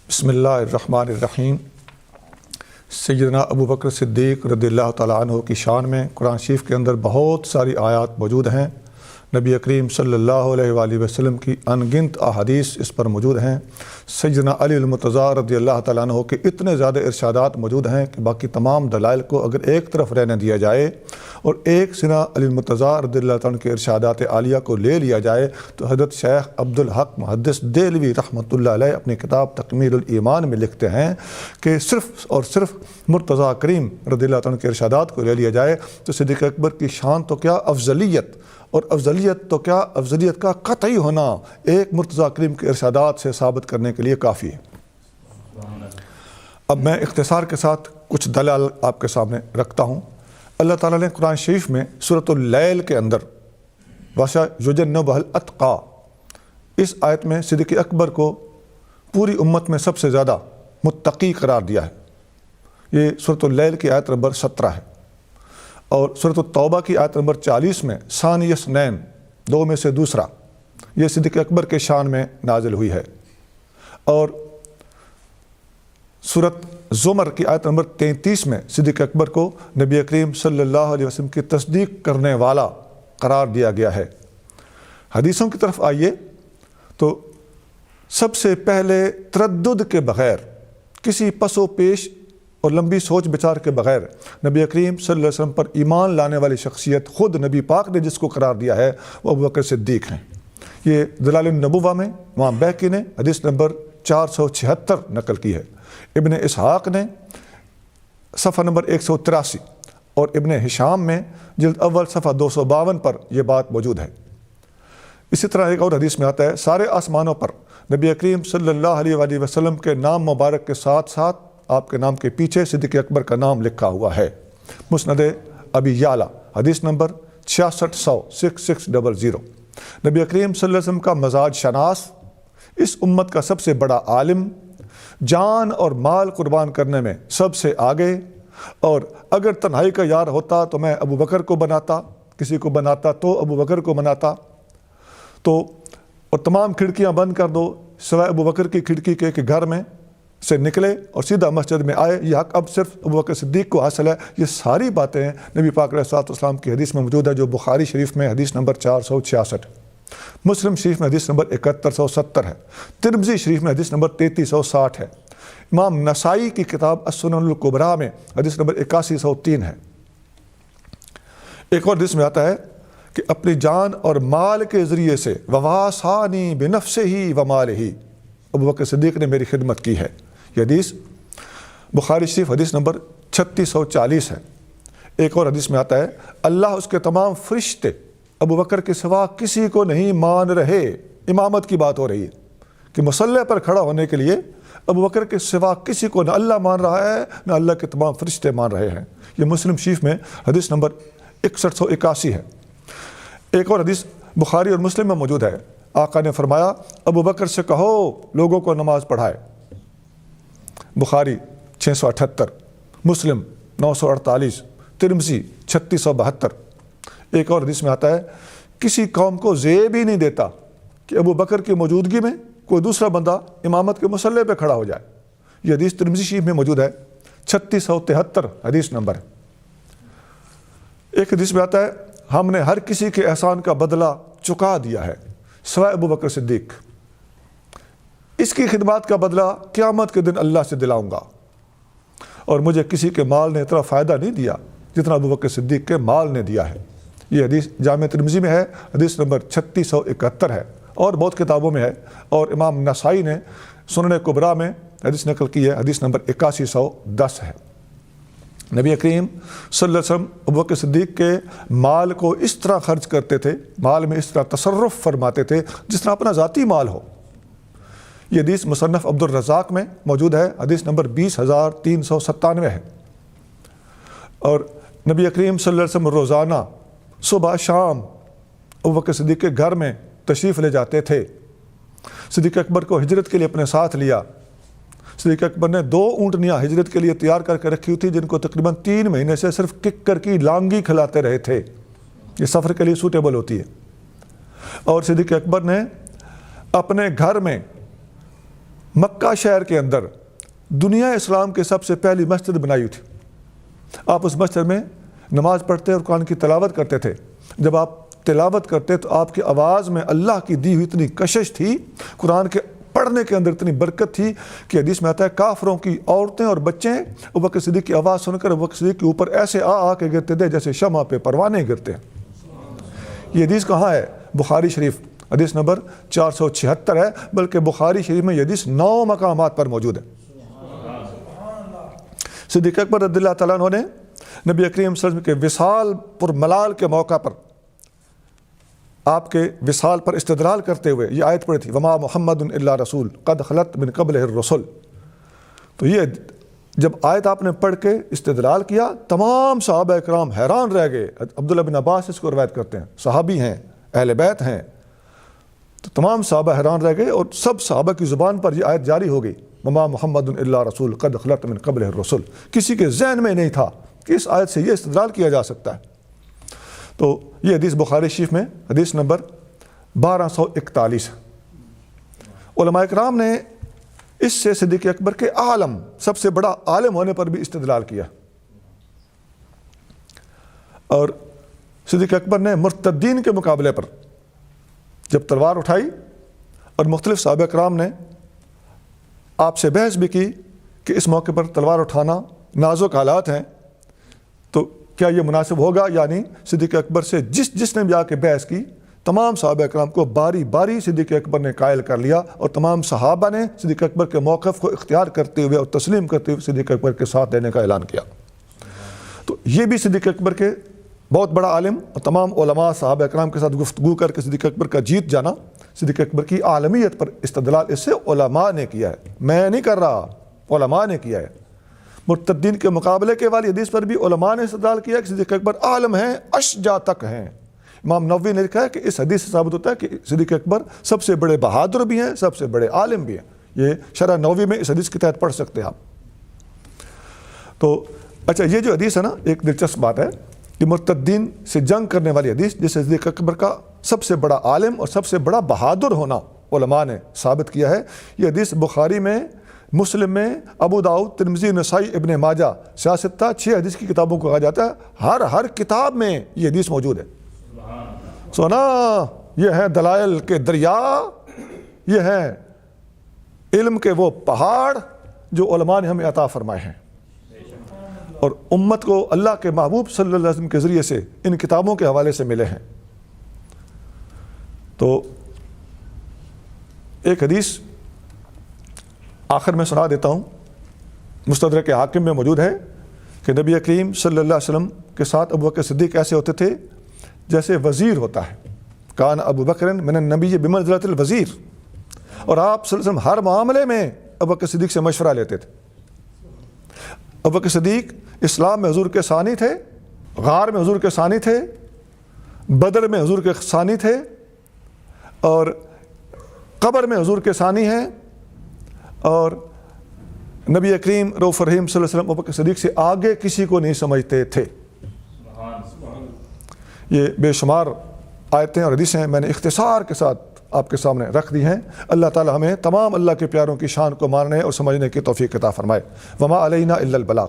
بسم اللہ الرحمن الرحیم۔ سیدنا ابو بکر صدیق رضی اللہ تعالیٰ عنہ کی شان میں قرآن شریف کے اندر بہت ساری آیات موجود ہیں۔ نبی کریم صلی اللہ علیہ وآلہ وسلم کی انگنت احادیث اس پر موجود ہیں۔ سیدنا علی المرتضیٰ رضی اللہ تعالیٰ عنہ کے اتنے زیادہ ارشادات موجود ہیں کہ باقی تمام دلائل کو اگر ایک طرف رہنے دیا جائے اور ایک سنا علی المرتضیٰ رضی اللہ تعالیٰ عنہ کے ارشادات عالیہ کو لے لیا جائے تو حضرت شیخ عبدالحق محدث دہلوی رحمۃ اللہ علیہ اپنی کتاب تکمیل الایمان میں لکھتے ہیں کہ صرف اور صرف مرتضیٰ کریم رضی اللہ تعالیٰ عنہ کے ارشادات کو لے لیا جائے تو صدیق اکبر کی شان تو کیا افضلیت، اور افضلیت تو کیا افضلیت کا قطعی ہونا ایک مرتضیٰ کریم کے ارشادات سے ثابت کرنے کے لیے کافی ہے۔ اب میں اختصار کے ساتھ کچھ دلائل آپ کے سامنے رکھتا ہوں۔ اللہ تعالیٰ نے قرآن شریف میں سورۃ اللیل کے اندر وَسَيُجَنَّبُهَا الْأَتْقَى اس آیت میں صدیق اکبر کو پوری امت میں سب سے زیادہ متقی قرار دیا ہے۔ یہ سورۃ اللیل کی آیت نمبر 17 ہے، اور سورۃ التوبہ کی آیت نمبر 40 میں ثانی اثنین، دو میں سے دوسرا، یہ صدیق اکبر کے شان میں نازل ہوئی ہے۔ اور سورۃ زمر کی آیت نمبر 33 میں صدیق اکبر کو نبی کریم صلی اللہ علیہ وسلم کی تصدیق کرنے والا قرار دیا گیا ہے۔ حدیثوں کی طرف آئیے تو سب سے پہلے تردد کے بغیر، کسی پس و پیش اور لمبی سوچ بچار کے بغیر نبی کریم صلی اللہ علیہ وسلم پر ایمان لانے والی شخصیت خود نبی پاک نے جس کو قرار دیا ہے وہ ابو بکر صدیق ہیں۔ یہ دلائل النبوہ میں امام بہقی نے حدیث نمبر 476 نقل کی ہے، ابن اسحاق نے صفحہ نمبر 183 اور ابن ہشام میں جلد اول صفحہ 252 پر یہ بات موجود ہے۔ اسی طرح ایک اور حدیث میں آتا ہے سارے آسمانوں پر نبی کریم صلی اللہ علیہ وآلہ وسلم کے نام مبارک کے ساتھ ساتھ آپ کے نام کے پیچھے صدیق اکبر کا نام لکھا ہوا ہے۔ مسند ابی یعلا حدیث نمبر 6600 نبی کریم صلی اللہ علیہ وسلم کا مزاج شناس، اس امت کا سب سے بڑا عالم، جان اور مال قربان کرنے میں سب سے آگے، اور اگر تنہائی کا یار ہوتا تو میں ابو بکر کو بناتا، کسی کو بناتا تو ابو بکر کو بناتا، تو اور تمام کھڑکیاں بند کر دو سوائے ابو بکر کی کھڑکی کے کہ گھر میں سے نکلے اور سیدھا مسجد میں آئے، یہ حق اب صرف ابو بکر صدیق کو حاصل ہے۔ یہ ساری باتیں نبی پاک علیہ السلام کی حدیث میں موجود ہے، جو بخاری شریف میں حدیث نمبر 466، مسلم شریف میں حدیث نمبر 7170 ہے، ترمذی شریف میں حدیث نمبر 3360 ہے، امام نسائی کی کتاب السنن الکبریٰ میں حدیث نمبر 8103 ہے۔ ایک اور حدیث میں آتا ہے کہ اپنی جان اور مال کے ذریعے سے وَوَاصَانِي بِنَفْسِهِ وَمَالِهِ ابو بکر صدیق نے میری خدمت کی ہے۔ یہ حدیث بخاری شریف حدیث نمبر 3640 ہے۔ ایک اور حدیث میں آتا ہے اللہ اس کے تمام فرشتے ابو بکر کے سوا کسی کو نہیں مان رہے۔ امامت کی بات ہو رہی ہے کہ مصلی پر کھڑا ہونے کے لیے ابو بکر کے سوا کسی کو نہ اللہ مان رہا ہے نہ اللہ کے تمام فرشتے مان رہے ہیں۔ یہ مسلم شریف میں حدیث نمبر 6181 ہے۔ ایک اور حدیث بخاری اور مسلم میں موجود ہے، آقا نے فرمایا ابو بکر سے کہو لوگوں کو نماز پڑھائے۔ بخاری 678، مسلم 948، ترمذی 3672۔ ایک اور حدیث میں آتا ہے کسی قوم کو زیب ہی نہیں دیتا کہ ابو بکر کی موجودگی میں کوئی دوسرا بندہ امامت کے مصلی پہ کھڑا ہو جائے۔ یہ حدیث ترمذی شریف میں موجود ہے، 3673 حدیث نمبر ہے۔ ایک حدیث میں آتا ہے ہم نے ہر کسی کے احسان کا بدلہ چکا دیا ہے سوائے ابو بکر صدیق، اس کی خدمات کا بدلہ قیامت کے دن اللہ سے دلاؤں گا، اور مجھے کسی کے مال نے اتنا فائدہ نہیں دیا جتنا ابو بکر صدیق کے مال نے دیا ہے۔ یہ حدیث جامع ترمذی میں ہے، حدیث نمبر 3671 ہے، اور بہت کتابوں میں ہے، اور امام نسائی نے سنن کبریٰ میں حدیث نقل کی ہے، حدیث نمبر 8110 ہے۔ نبی کریم صلی اللہ علیہ وسلم ابو بکر صدیق کے مال کو اس طرح خرچ کرتے تھے، مال میں اس طرح تصرف فرماتے تھے جس طرح اپنا ذاتی مال ہو۔ یہ حدیث مصنف عبد الرزاق میں موجود ہے، حدیث نمبر 20397 ہے۔ اور نبی کریم صلی اللہ علیہ وسلم روزانہ صبح شام ابو بکر صدیق کے گھر میں تشریف لے جاتے تھے۔ صدیق اکبر کو ہجرت کے لیے اپنے ساتھ لیا۔ صدیق اکبر نے 2 اونٹنیاں ہجرت کے لیے تیار کر کے رکھی ہوئی تھی، جن کو تقریباً 3 مہینے سے صرف ککر کی لانگی کھلاتے رہے تھے، یہ سفر کے لیے سوٹیبل ہوتی ہے۔ اور صدیق اکبر نے اپنے گھر میں مکہ شہر کے اندر دنیا اسلام کے سب سے پہلی مسجد بنائی تھی. آپ اس مسجد میں نماز پڑھتے اور قرآن کی تلاوت کرتے تھے. جب آپ تلاوت کرتے تو آپ کی آواز میں اللہ کی دی ہوئی اتنی کشش تھی, قرآن کے پڑھنے کے اندر اتنی برکت تھی کہ حدیث میں آتا ہے کافروں کی عورتیں اور بچے ابوبکر صدیق کی آواز سن کر ابوبکر صدیق کے اوپر ایسے آ کے گرتے تھے جیسے شمع پہ پروانے گرتے ہیں. یہ حدیث کہاں ہے؟ بخاری شریف حدیث نمبر 476 ہے, بلکہ بخاری شریف میں یہ حدیث 9 مقامات پر موجود ہے. صدیق اکبر رضی اللہ تعالیٰ عنہ نے نبی کریم صلی اللہ علیہ وسلم کے وصال پر ملال کے موقع پر آپ کے وصال پر استدلال کرتے ہوئے یہ آیت پڑھی تھی, وما محمد الا رسول قد خلت من قبلہ الرسل. تو یہ جب آیت آپ نے پڑھ کے استدلال کیا, تمام صحابہ اکرام حیران رہ گئے. عبداللہ بن عباس اس کو روایت کرتے ہیں, صحابی ہیں, اہل بیت ہیں. تو تمام صحابہ حیران رہ گئے اور سب صحابہ کی زبان پر یہ آیت جاری ہو گئی, وما محمد الا رسول قد خلت من قبلہ الرسل. کسی کے ذہن میں نہیں تھا کہ اس آیت سے یہ استدلال کیا جا سکتا ہے. تو یہ حدیث بخاری شریف میں حدیث نمبر 1241. علماء کرام نے اس سے صدیق اکبر کے عالم, سب سے بڑا عالم ہونے پر بھی استدلال کیا. اور صدیق اکبر نے مرتدین کے مقابلے پر جب تلوار اٹھائی اور مختلف صحابہ کرام نے آپ سے بحث بھی کی کہ اس موقع پر تلوار اٹھانا نازک حالات ہیں, تو کیا یہ مناسب ہوگا یا نہیں. صدیق اکبر سے جس نے بھی آ کے بحث کی, تمام صحابہ اکرام کو باری باری صدیق اکبر نے قائل کر لیا, اور تمام صحابہ نے صدیق اکبر کے موقف کو اختیار کرتے ہوئے اور تسلیم کرتے ہوئے صدیق اکبر کے ساتھ دینے کا اعلان کیا. تو یہ بھی صدیق اکبر کے بہت بڑا عالم, اور تمام علماء صحابہ اکرام کے ساتھ گفتگو کر کے صدیق اکبر کا جیت جانا. صدیق اکبر کی عالمیت پر استدلال اس سے علماء نے کیا ہے, میں نہیں کر رہا, علماء نے کیا ہے. مرتدین کے مقابلے کے والی حدیث پر بھی علماء نے استدلال کیا کہ صدیق اکبر عالم ہیں, اشجع تک ہیں. امام نووی نے لکھا ہے کہ اس حدیث سے ثابت ہوتا ہے کہ صدیق اکبر سب سے بڑے بہادر بھی ہیں, سب سے بڑے عالم بھی ہیں. یہ شرح نووی میں اس حدیث کے تحت پڑھ سکتے ہیں آپ. تو اچھا, یہ جو حدیث ہے نا, ایک دلچسپ بات ہے کہ مرتدین سے جنگ کرنے والی حدیث جسے صدیق اکبر کا سب سے بڑا عالم اور سب سے بڑا بہادر ہونا علماء نے ثابت کیا ہے. یہ حدیث بخاری میں, مسلم میں, ابو داؤد, ترمذی, نسائی, ابن ماجہ, سیاستہ, 6 حدیث کی کتابوں کو کہا جاتا ہے. ہر کتاب میں یہ حدیث موجود ہے. سونا یہ ہے دلائل کے دریا, یہ ہے علم کے وہ پہاڑ جو علماء نے ہمیں عطا فرمائے ہیں, اور امت کو اللہ کے محبوب صلی اللہ علیہ وسلم کے ذریعے سے ان کتابوں کے حوالے سے ملے ہیں. تو ایک حدیث آخر میں سنا دیتا ہوں, مستدرک حاکم میں موجود ہے کہ نبی کریم صلی اللہ علیہ وسلم کے ساتھ ابوبکر صدیق ایسے ہوتے تھے جیسے وزیر ہوتا ہے. کان ابو بکر من النبی بمنزلۃ الوزیر. اور آپ صلی اللہ علیہ وسلم ہر معاملے میں ابوبکر صدیق سے مشورہ لیتے تھے. ابوبکر صدیق اسلام میں حضور کے ثانی تھے, غار میں حضور کے ثانی تھے, بدر میں حضور کے ثانی تھے, اور قبر میں حضور کے ثانی ہیں, اور نبی کریم رؤوف رحیم صلی اللہ علیہ وسلم ابوبکر صدیق سے آگے کسی کو نہیں سمجھتے تھے. یہ بے شمار آیتیں اور حدیثیں میں نے اختصار کے ساتھ آپ کے سامنے رکھ دی ہیں. اللہ تعالی ہمیں تمام اللہ کے پیاروں کی شان کو ماننے اور سمجھنے کی توفیق عطا فرمائے. وما علینا الا البلاغ.